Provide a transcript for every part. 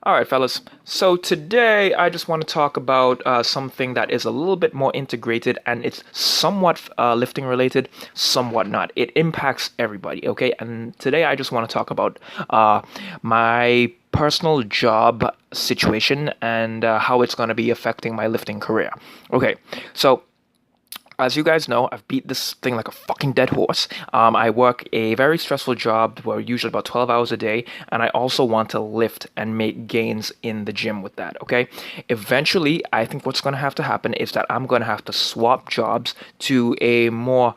All right, fellas. So today I just want to talk about something that is a little bit more integrated and it's somewhat lifting related, somewhat not. It impacts everybody, okay? And today I just want to talk about uh, my personal job situation and how it's going to be affecting my lifting career. Okay, so as you guys know, I've beat this thing like a fucking dead horse. I work a very stressful job where usually about 12 hours a day, and I also want to lift and make gains in the gym with that, okay? Eventually, I think what's going to have to happen is that I'm going to have to swap jobs to a more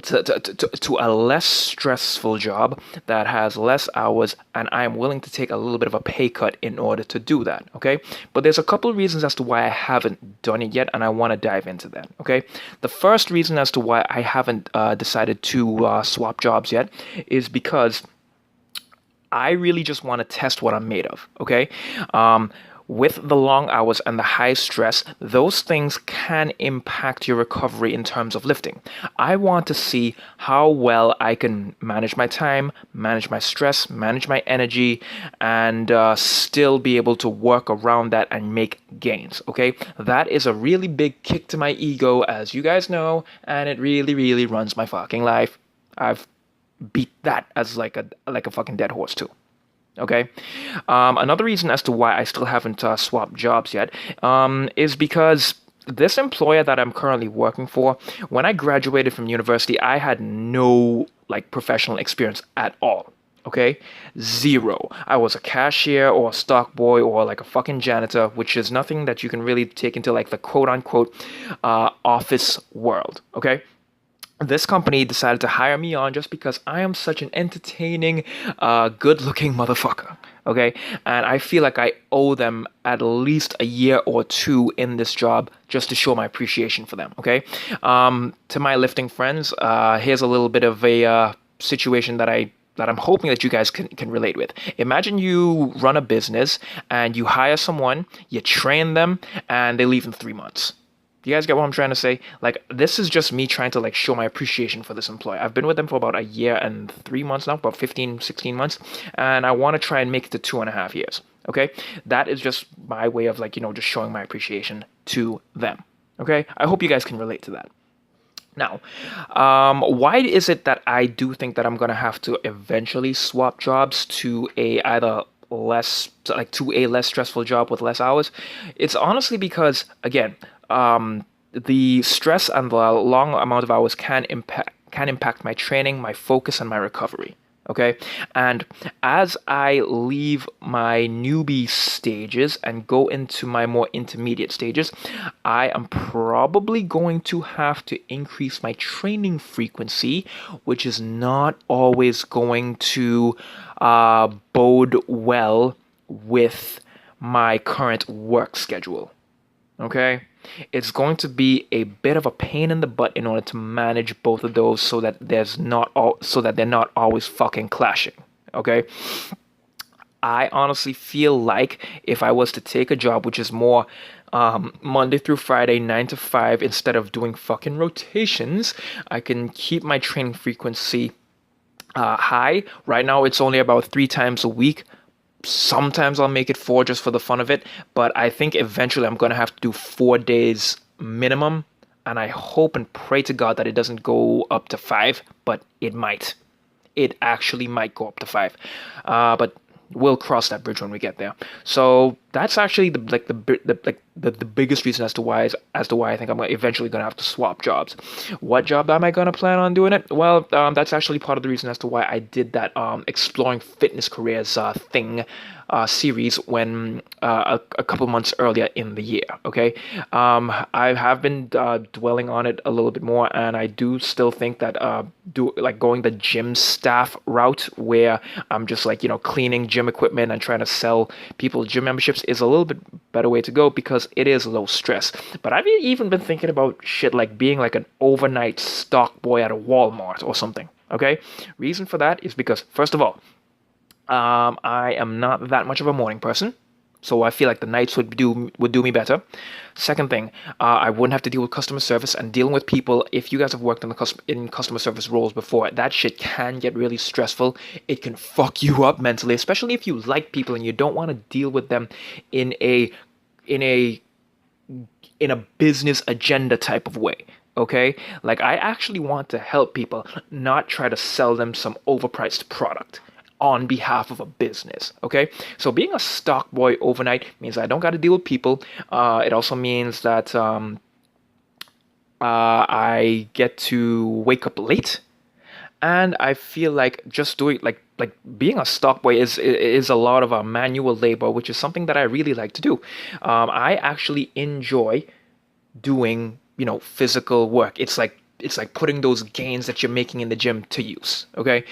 to a less stressful job that has less hours, and I am willing to take a little bit of a pay cut in order to do that, okay? But there's a couple of reasons as to why I haven't done it yet, and I want to dive into that, okay? The first reason as to why I haven't decided to swap jobs yet is because I really just want to test what I'm made of, okay? With the long hours and the high stress, those things can impact your recovery in terms of lifting. I want to see how well I can manage my time, manage my stress, manage my energy, and still be able to work around that and make gains, okay? That is a really big kick to my ego, as you guys know, and it really, really runs my fucking life. I've beat that as like a fucking dead horse too. Okay. Another reason as to why I still haven't swapped jobs yet is because this employer that I'm currently working for, when I graduated from university, I had no like professional experience at all. Okay, zero. I was a cashier or a stock boy or like a fucking janitor, which is nothing that you can really take into like the quote unquote office world. Okay, this company decided to hire me on just because I am such an entertaining, good looking motherfucker. Okay. And I feel like I owe them at least a year or two in this job just to show my appreciation for them. Okay. To my lifting friends, here's a little bit of a situation that I'm hoping that you guys can relate with. Imagine you run a business and you hire someone, you train them, and they leave in 3 months. You guys get what I'm trying to say? Like, this is just me trying to like show my appreciation for this employee. I've been with them for about a year and 3 months now, about 15, 16 months, and I want to try and make it to 2.5 years. Okay, that is just my way of like just showing my appreciation to them. Okay, I hope you guys can relate to that. Now, why is it that I do think that I'm gonna have to eventually swap jobs to a either less like to a less stressful job with less hours? It's honestly because again, the stress and the long amount of hours can impact my training, my focus, and my recovery. Okay, and as I leave my newbie stages and go into my more intermediate stages, I am probably going to have to increase my training frequency, which is not always going to bode well with my current work schedule. Okay, it's going to be a bit of a pain in the butt in order to manage both of those so that they're not always fucking clashing. Okay, I honestly feel like if I was to take a job which is more Monday through Friday, 9 to 5, instead of doing fucking rotations, I can keep my training frequency high. Right now, it's only about 3 times a week. Sometimes I'll make it four just for the fun of it, but I think eventually I'm gonna have to do 4 days minimum, and I hope and pray to God that it doesn't go up to five, but it might. It actually might go up to five, but we'll cross that bridge when we get there. So that's actually the biggest reason as to why I think I'm eventually gonna have to swap jobs. What job am I gonna plan on doing it? Well, that's actually part of the reason as to why I did that exploring fitness careers thing series when a couple months earlier in the year. Okay, I have been dwelling on it a little bit more, and I do still think that do like going the gym staff route where I'm just like cleaning gym equipment and trying to sell people gym memberships is a little bit better way to go because it is low stress. But I've even been thinking about shit like being like an overnight stock boy at a Walmart or something. Okay, reason for that is because first of all, I am not that much of a morning person. So I feel like the nights would do me better. Second thing, I wouldn't have to deal with customer service and dealing with people. If you guys have worked in customer service roles before, that shit can get really stressful. It can fuck you up mentally, especially if you like people and you don't want to deal with them in a in a in a business agenda type of way. Okay, like I actually want to help people, not try to sell them some overpriced product on behalf of a business. Okay, so being a stock boy overnight means I don't got to deal with people. It also means that I get to wake up late, and I feel like just doing like being a stock boy is a lot of manual labor, which is something that I really like to do. I actually enjoy doing, physical work. It's like putting those gains that you're making in the gym to use. Okay,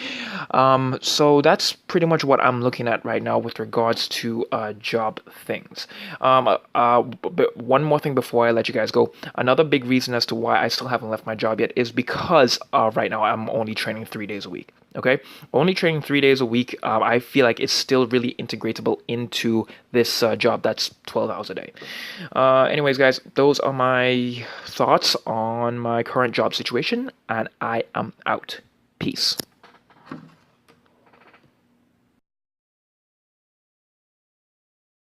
so that's pretty much what I'm looking at right now with regards to job things. But one more thing before I let you guys go. Another big reason as to why I still haven't left my job yet is because right now I'm only training 3 days a week. Okay, only training 3 days a week. I feel like it's still really integratable into this job that's 12 hours a day. Anyways, guys, those are my thoughts on my current job situation, and I am out. Peace.